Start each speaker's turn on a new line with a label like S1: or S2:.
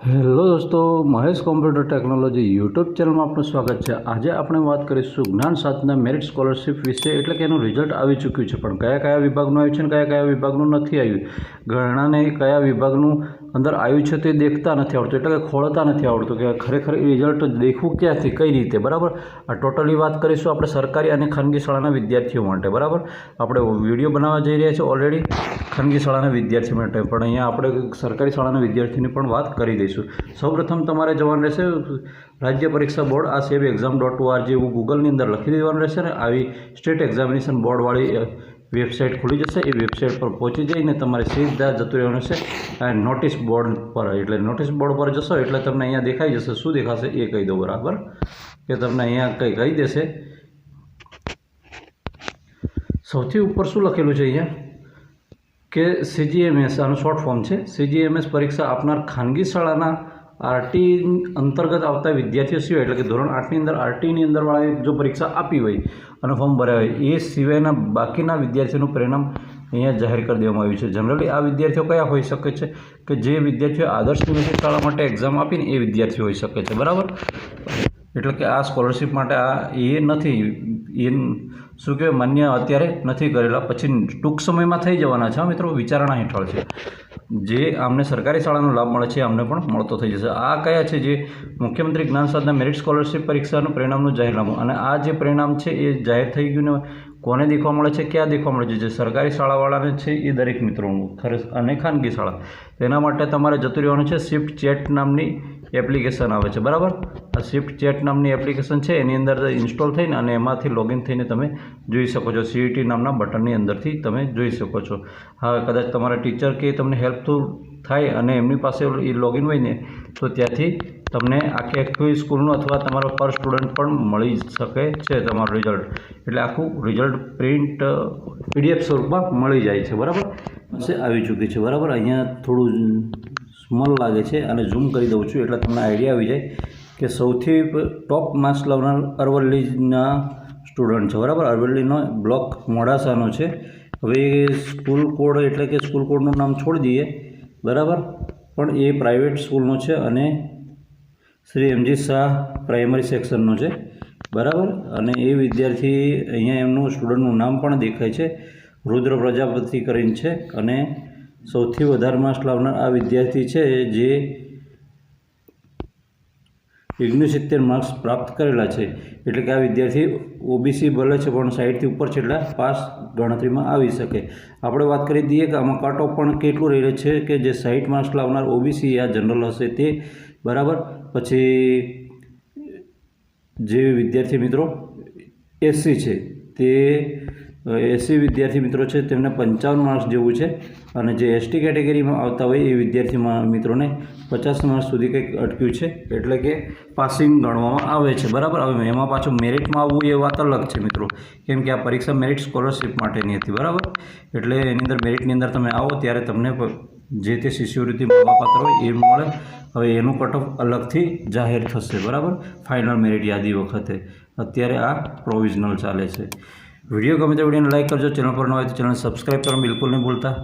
S1: Hello દોસ્તો, Mahesh computer technology YouTube ચેનલમાં આપનું સ્વાગત છે। આજે આપણે વાત કરીશું જ્ઞાન સાધના મેરિટ સ્કોલરશિપ વિશે, એટલે કે એનું રિઝલ્ટ આવી ચૂક્યું છે, પણ કયા કયા વિભાગનું આવ્યું છે અને કયા કયા વિભાગનું નથી આવ્યું। ઘણાને કયા વિભાગનું અંદર આવ્યું છે તે દેખતા નથી આવડતું, એટલે કે ખોલતા નથી આવડતું કે ખરેખર રિઝલ્ટ દેખવું ક્યાંથી, કઈ રીતે, બરાબર। આ ટોટલી વાત કરીશું આપણે સરકારી અને ખાનગી શાળાના વિદ્યાર્થીઓ માટે, બરાબર। આપણે વિડીયો બનાવવા જઈ રહ્યા છીએ ઓલરેડી ખાનગી શાળાના વિદ્યાર્થીઓ માટે, પણ અહીંયા આપણે સરકારી શાળાના વિદ્યાર્થીની પણ વાત કરી દઈશું। સૌપ્રથમ તમારે જવાનું રહેશે રાજ્ય પરીક્ષા બોર્ડ આ સેવ exam.org એવું ગૂગલની અંદર લખી દેવાનું રહેશે ને આવી સ્ટેટ એક્ઝામિનેશન બોર્ડવાળી વેબસાઇટ ખુલી જશે। એ વેબસાઇટ પર પહોંચી જઈને તમારે સીધા જતું રહેવાનું છે નોટિસ બોર્ડ પર। એટલે નોટિસ બોર્ડ પર જશો એટલે તમને અહીંયા દેખાઈ જશે, શું દેખાશે એ કહી દો, બરાબર, કે તમને અહીંયા કંઈ કહી દેશે। સૌથી ઉપર શું લખેલું છે અહીંયા કે CGMS આનું શોર્ટ ફોર્મ છે। CGMS પરીક્ષા આપનાર ખાનગી શાળાના આરટી અંતર્ગત આવતા વિદ્યાર્થીઓ સિવાય, એટલે કે ધોરણ 8ની અંદર આરટીની અંદરવાળાએ જો પરીક્ષા આપી હોય અને ફોર્મ ભર્યા હોય એ સિવાયના બાકીના વિદ્યાર્થીઓનું પરિણામ અહીંયા જાહેર કરી દેવામાં આવ્યું છે। જનરલી આ વિદ્યાર્થીઓ કયા હોઈ શકે છે કે જે વિદ્યાર્થીઓ આદર્શ નિવાસી શાળા માટે એક્ઝામ આપીને એ વિદ્યાર્થીઓ હોઈ શકે છે, બરાબર। એટલે કે આ સ્કોલરશિપ માટે આ એ નથી, એ શું કહેવાય, માન્ય અત્યારે નથી કરેલા, પછી ટૂંક સમયમાં થઈ જવાના છે મિત્રો, વિચારણા હેઠળ છે। જે આમને સરકારી શાળાનો લાભ મળે છે અમને પણ મળતો થઈ જશે। આ કયા છે? જે મુખ્યમંત્રી જ્ઞાન સાધના મેરિટ સ્કોલરશિપ પરીક્ષાનું પરિણામનું જાહેરનામું, અને આ જે પરિણામ છે એ જાહેર થઈ ગયું ને કોને દેખવા મળે છે, ક્યાં દેખવા મળે છે? જે સરકારી શાળાવાળાને છે એ દરેક મિત્રોનું અને ખાનગી શાળા, તેના માટે તમારે જતું રહેવાનું છે શિફ્ટ ચેટ નામની એપ્લિકેશન આવે છે, બરાબર। આ શિફ્ટ ચેટ નામની એપ્લિકેશન છે એની અંદર ઇન્સ્ટોલ થઈને અને એમાંથી લોગિન થઈને તમે જોઈ શકો છો, CET નામના બટનની અંદરથી તમે જોઈ શકો છો। હા, કદાચ તમારા ટીચર કે તમને હેલ્પફુલ થાય અને એમની પાસે એ લોગિન હોય ને તો ત્યાંથી તમને આખી સ્કૂલનું અથવા તમારો પર સ્ટુડન્ટ પણ મળી શકે છે તમારું રિઝલ્ટ। એટલે આખું રિઝલ્ટ પ્રિન્ટ PDF સ્વરૂપમાં મળી જાય છે, બરાબર, આવી ચૂકી છે, બરાબર। અહીંયા થોડું સ્મોલ લાગે છે અને ઝૂમ કરી દઉં છું એટલે તમને આઈડિયા આવી જાય કે સૌથી ટોપ માર્ક્સ લાવનાર અરવલ્લીના સ્ટુડન્ટ છે, બરાબર। અરવલ્લીનો બ્લોક મોડાસાનો છે। હવે સ્કૂલ કોડ એટલે કે સ્કૂલ કોડનું નામ છોડી દઈએ, બરાબર, પણ એ પ્રાઇવેટ સ્કૂલનો છે અને શ્રી MG શાહ પ્રાઇમરી સેક્શનનો છે, બરાબર। અને એ વિદ્યાર્થી અહીંયા એમનું સ્ટુડન્ટનું નામ પણ દેખાય છે, રુદ્ર પ્રજાપતિ કરીને છે, અને સૌથી વધારે માર્ક્સ લાવનાર આ વિદ્યાર્થી છે જે 69 માર્ક્સ પ્રાપ્ત કરેલા છે। એટલે કે આ વિદ્યાર્થી OBC ભલે છે પણ 60થી ઉપર છે એટલે પાસ ગણતરીમાં આવી શકે। આપણે વાત કરી દઈએ કે આમાં કટ ઓફ પણ કેટલું રહે છે કે જે 60 માર્ક્સ લાવનાર OBC આ જનરલ હશે તે, બરાબર। પછી જે વિદ્યાર્થી મિત્રો SC છે તે SC વિદ્યાર્થી મિત્રો છે તેમને 55 માર્ક્સ જેવું છે, અને જે ST કેટેગરીમાં આવતા હોય એ વિદ્યાર્થી મિત્રોને 50 માર્ક્સ સુધી કંઈક અટક્યું છે, એટલે કે પાસિંગ ગણવામાં આવે છે, બરાબર। હવે એમાં પાછું મેરિટમાં આવવું એ વાત અલગ છે મિત્રો, કેમ કે આ પરીક્ષા મેરિટ સ્કોલરશિપ માટેની હતી, બરાબર। એટલે એની અંદર મેરિટની અંદર તમે આવો ત્યારે તમને જે તે શિષ્યવૃત્તિ મળવાપાત્ર હોય એ મળે। હવે એનું કટ ઓફ અલગથી જાહેર થશે, બરાબર, ફાઇનલ મેરિટ યાદી વખતે। અત્યારે આ પ્રોવિઝનલ ચાલે છે। વિડીયો ગમે તો વિડીયોને લાઇક કરજો, ચેનલ પર ન હોય તો ચેનલ સબસ્ક્રાઈબ કરવાનું બિલકુલ નહીં ભૂલતા।